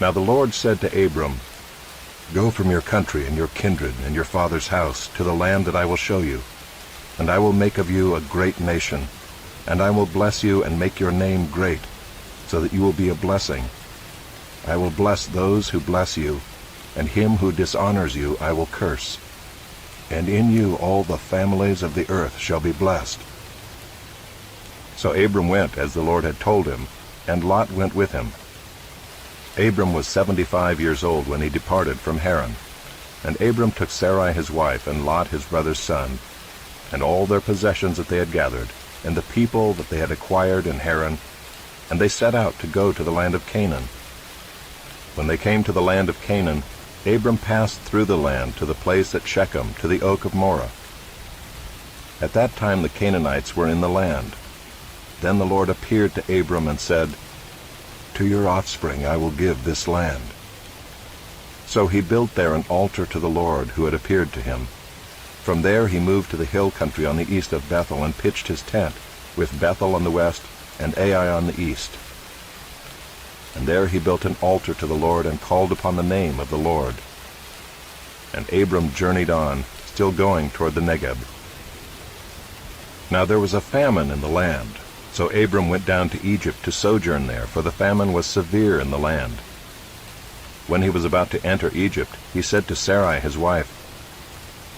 Now the Lord said to Abram, "Go from your country and your kindred and your father's house to the land that I will show you, and I will make of you a great nation, and I will bless you and make your name great, so that you will be a blessing. I will bless those who bless you, and him who dishonors you I will curse. And in you all the families of the earth shall be blessed." So Abram went as the Lord had told him, and Lot went with him. Abram was 75 years old when he departed from Haran. And Abram took Sarai his wife, and Lot his brother's son, and all their possessions that they had gathered, and the people that they had acquired in Haran, and they set out to go to the land of Canaan. When they came to the land of Canaan, Abram passed through the land to the place at Shechem, to the oak of Moreh. At that time the Canaanites were in the land. Then the Lord appeared to Abram and said, "To your offspring I will give this land." So he built there an altar to the Lord who had appeared to him. From there he moved to the hill country on the east of Bethel and pitched his tent, with Bethel on the west and Ai on the east. And there he built an altar to the Lord and called upon the name of the Lord. And Abram journeyed on, still going toward the Negeb. Now there was a famine in the land, so Abram went down to Egypt to sojourn there, for the famine was severe in the land. When he was about to enter Egypt, he said to Sarai his wife,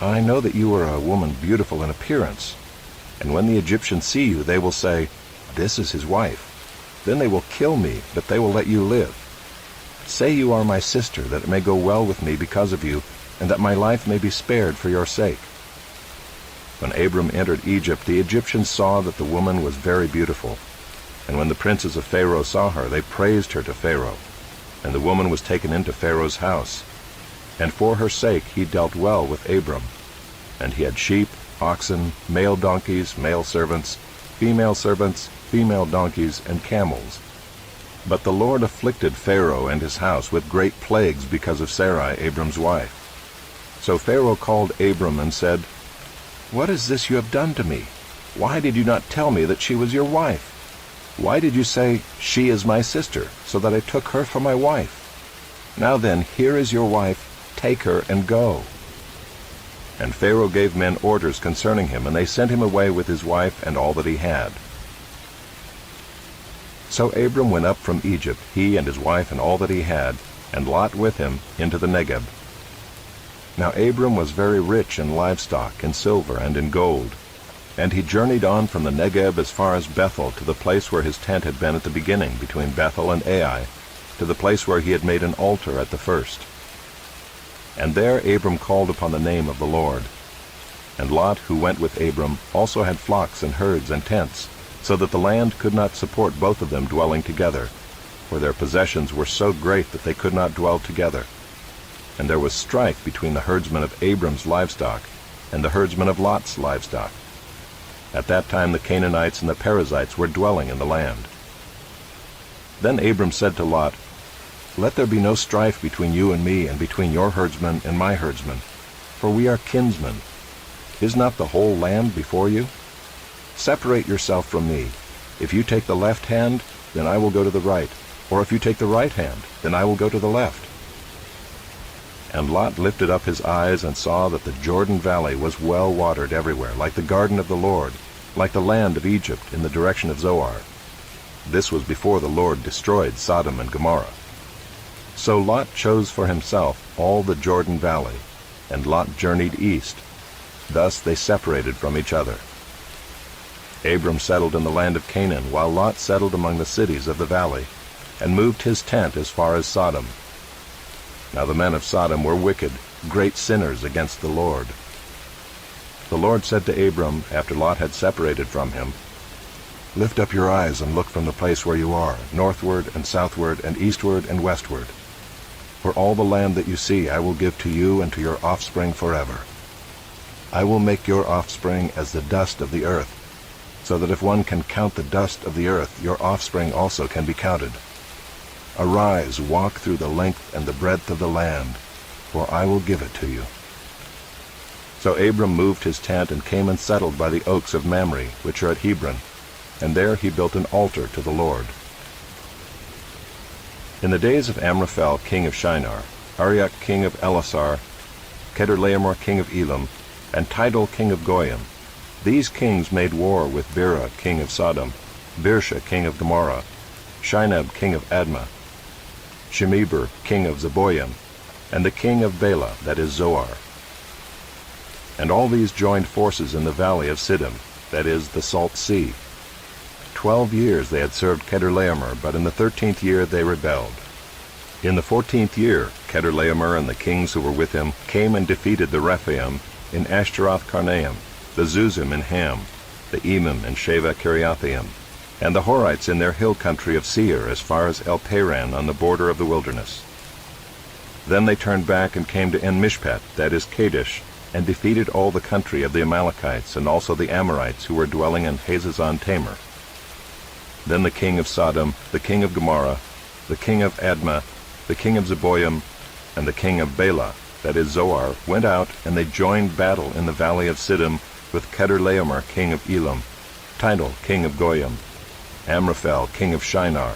"I know that you are a woman beautiful in appearance, and when the Egyptians see you, they will say, 'This is his wife.' Then they will kill me, but they will let you live. Say you are my sister, that it may go well with me because of you, and that my life may be spared for your sake." When Abram entered Egypt, the Egyptians saw that the woman was very beautiful. And when the princes of Pharaoh saw her, they praised her to Pharaoh. And the woman was taken into Pharaoh's house. And for her sake he dealt well with Abram. And he had sheep, oxen, male donkeys, male servants, female donkeys, and camels. But the Lord afflicted Pharaoh and his house with great plagues because of Sarai, Abram's wife. So Pharaoh called Abram and said, "What is this you have done to me? Why did you not tell me that she was your wife? Why did you say, 'She is my sister,' so that I took her for my wife? Now then, here is your wife, take her and go." And Pharaoh gave men orders concerning him, and they sent him away with his wife and all that he had. So Abram went up from Egypt, he and his wife and all that he had, and Lot with him, into the Negeb. Now Abram was very rich in livestock, in silver, and in gold. And he journeyed on from the Negeb as far as Bethel, to the place where his tent had been at the beginning, between Bethel and Ai, to the place where he had made an altar at the first. And there Abram called upon the name of the Lord. And Lot, who went with Abram, also had flocks and herds and tents, so that the land could not support both of them dwelling together, for their possessions were so great that they could not dwell together. And there was strife between the herdsmen of Abram's livestock and the herdsmen of Lot's livestock. At that time the Canaanites and the Perizzites were dwelling in the land. Then Abram said to Lot, "Let there be no strife between you and me, and between your herdsmen and my herdsmen, for we are kinsmen. Is not the whole land before you? Separate yourself from me. If you take the left hand, then I will go to the right, or if you take the right hand, then I will go to the left." And Lot lifted up his eyes and saw that the Jordan Valley was well watered everywhere, like the garden of the Lord, like the land of Egypt in the direction of Zoar. This was before the Lord destroyed Sodom and Gomorrah. So Lot chose for himself all the Jordan Valley, and Lot journeyed east. Thus they separated from each other. Abram settled in the land of Canaan, while Lot settled among the cities of the valley, and moved his tent as far as Sodom. Now the men of Sodom were wicked, great sinners against the Lord. The Lord said to Abram, after Lot had separated from him, "Lift up your eyes and look from the place where you are, northward and southward and eastward and westward. For all the land that you see I will give to you and to your offspring forever. I will make your offspring as the dust of the earth, so that if one can count the dust of the earth, your offspring also can be counted. Arise, walk through the length and the breadth of the land, for I will give it to you." So Abram moved his tent and came and settled by the oaks of Mamre, which are at Hebron, and there he built an altar to the Lord. In the days of Amraphel king of Shinar, Arioch king of Elasar, Chedorlaomer king of Elam, and Tidal king of Goyim, these kings made war with Bera king of Sodom, Birsha king of Gomorrah, Shinab king of Admah, Shemeber king of Zeboim, and the king of Bela, that is Zoar. And all these joined forces in the valley of Siddim, that is the Salt Sea. 12 years they had served Chedorlaomer, but in the 13th year they rebelled. In the 14th year Chedorlaomer and the kings who were with him came and defeated the Rephaim in Ashtaroth-Karnaim, the Zuzim in Ham, the Emim in Sheva Kiriathaim, and the Horites in their hill country of Seir as far as El Paran on the border of the wilderness. Then they turned back and came to En-Mishpat, that is Kadesh, and defeated all the country of the Amalekites and also the Amorites who were dwelling in Hazazon-Tamar. Then the king of Sodom, the king of Gomorrah, the king of Admah, the king of Zeboim, and the king of Bela, that is Zoar, went out, and they joined battle in the valley of Siddim with Chedorlaomer king of Elam, Tidal king of Goyim, Amraphel king of Shinar,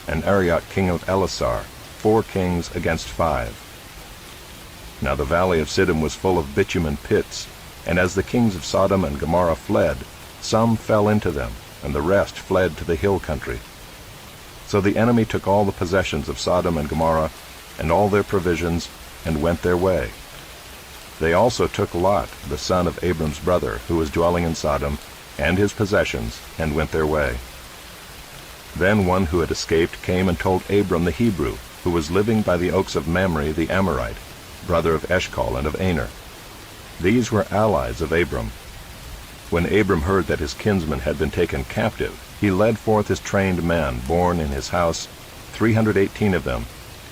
and Arioch king of Elasar, 4 kings against 5. Now the valley of Siddim was full of bitumen pits, and as the kings of Sodom and Gomorrah fled, some fell into them, and the rest fled to the hill country. So the enemy took all the possessions of Sodom and Gomorrah, and all their provisions, and went their way. They also took Lot, the son of Abram's brother, who was dwelling in Sodom, and his possessions, and went their way. Then one who had escaped came and told Abram the Hebrew, who was living by the oaks of Mamre the Amorite, brother of Eshcol and of Aner. These were allies of Abram. When Abram heard that his kinsman had been taken captive, he led forth his trained men, born in his house, 318 of them,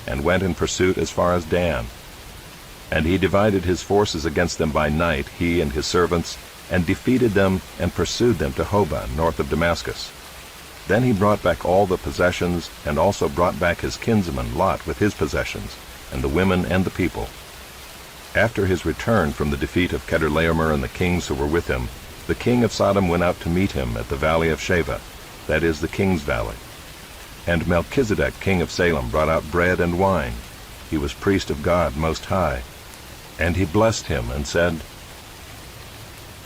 and went in pursuit as far as Dan. And he divided his forces against them by night, he and his servants, and defeated them and pursued them to Hobah, north of Damascus. Then he brought back all the possessions, and also brought back his kinsman Lot with his possessions, and the women and the people. After his return from the defeat of Chedorlaomer and the kings who were with him, the king of Sodom went out to meet him at the valley of Sheva, that is the king's valley. And Melchizedek king of Salem brought out bread and wine. He was priest of God Most High. And he blessed him and said,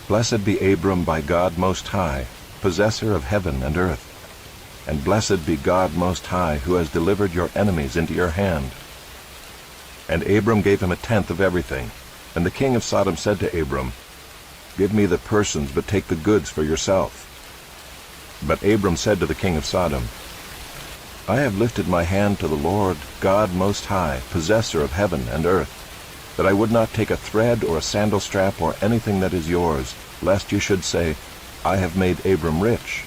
Blessed be Abram by God Most High, possessor of heaven and earth. And blessed be God Most High, who has delivered your enemies into your hand. And Abram gave him 1/10 of everything. And the king of Sodom said to Abram, Give me the persons, but take the goods for yourself. But Abram said to the king of Sodom, I have lifted my hand to the Lord, God Most High, possessor of heaven and earth, that I would not take a thread or a sandal strap or anything that is yours, lest you should say, I have made Abram rich.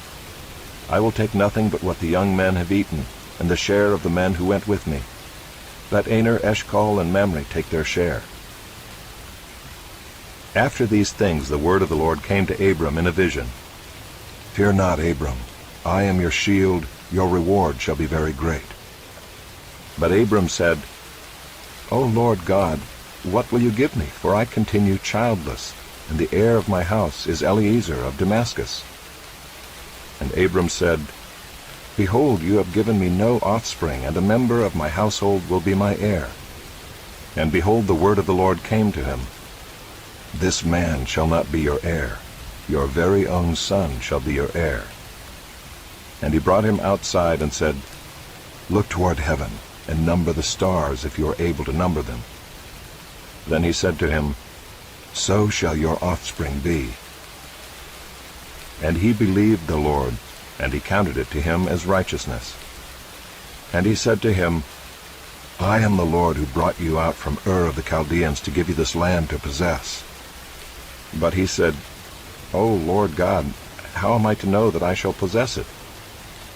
I will take nothing but what the young men have eaten, and the share of the men who went with me. Let Aner, Eshcol, and Mamre take their share. After these things the word of the Lord came to Abram in a vision. Fear not, Abram. I am your shield. Your reward shall be very great. But Abram said, O Lord God, what will you give me? For I continue childless, and the heir of my house is Eliezer of Damascus. And Abram said, Behold, you have given me no offspring, and a member of my household will be my heir. And behold, the word of the Lord came to him. This man shall not be your heir. Your very own son shall be your heir. And he brought him outside and said, Look toward heaven, and number the stars, if you are able to number them. Then he said to him, So shall your offspring be. And he believed the Lord, and he counted it to him as righteousness. And he said to him, I am the Lord who brought you out from Ur of the Chaldeans to give you this land to possess. But he said, O Lord God, how am I to know that I shall possess it?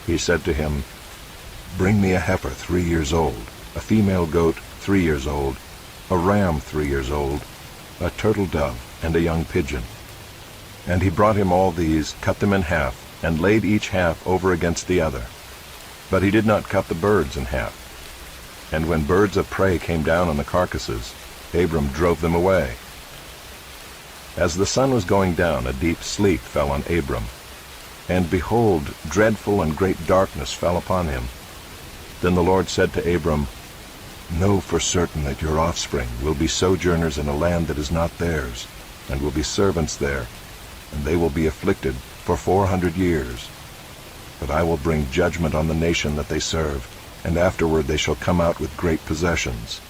He said to him, Bring me a heifer 3 years old, a female goat 3 years old, a ram 3 years old, a turtle dove, and a young pigeon. And he brought him all these, cut them in half, and laid each half over against the other. But he did not cut the birds in half. And when birds of prey came down on the carcasses, Abram drove them away. As the sun was going down, a deep sleep fell on Abram. And behold, dreadful and great darkness fell upon him. Then the Lord said to Abram, "Know for certain that your offspring will be sojourners in a land that is not theirs, and will be servants there, and they will be afflicted for 400 years. But I will bring judgment on the nation that they serve, and afterward they shall come out with great possessions.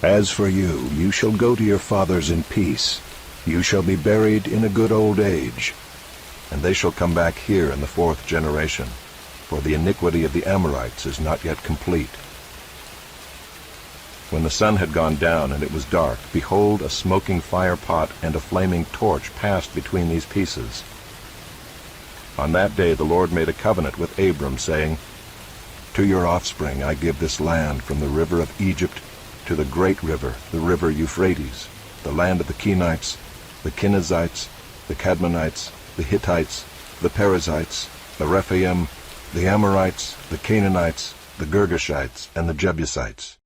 As for you, you shall go to your fathers in peace. You shall be buried in a good old age. And they shall come back here in the 4th generation, for the iniquity of the Amorites is not yet complete." When the sun had gone down and it was dark, behold, a smoking fire pot and a flaming torch passed between these pieces. On that day the Lord made a covenant with Abram, saying, "To your offspring I give this land from the river of Egypt to the great river, the river Euphrates, the land of the Kenites, the Kenizzites, the Cadmonites, the Hittites, the Perizzites, the Rephaim, the Amorites, the Canaanites, the Girgashites, and the Jebusites."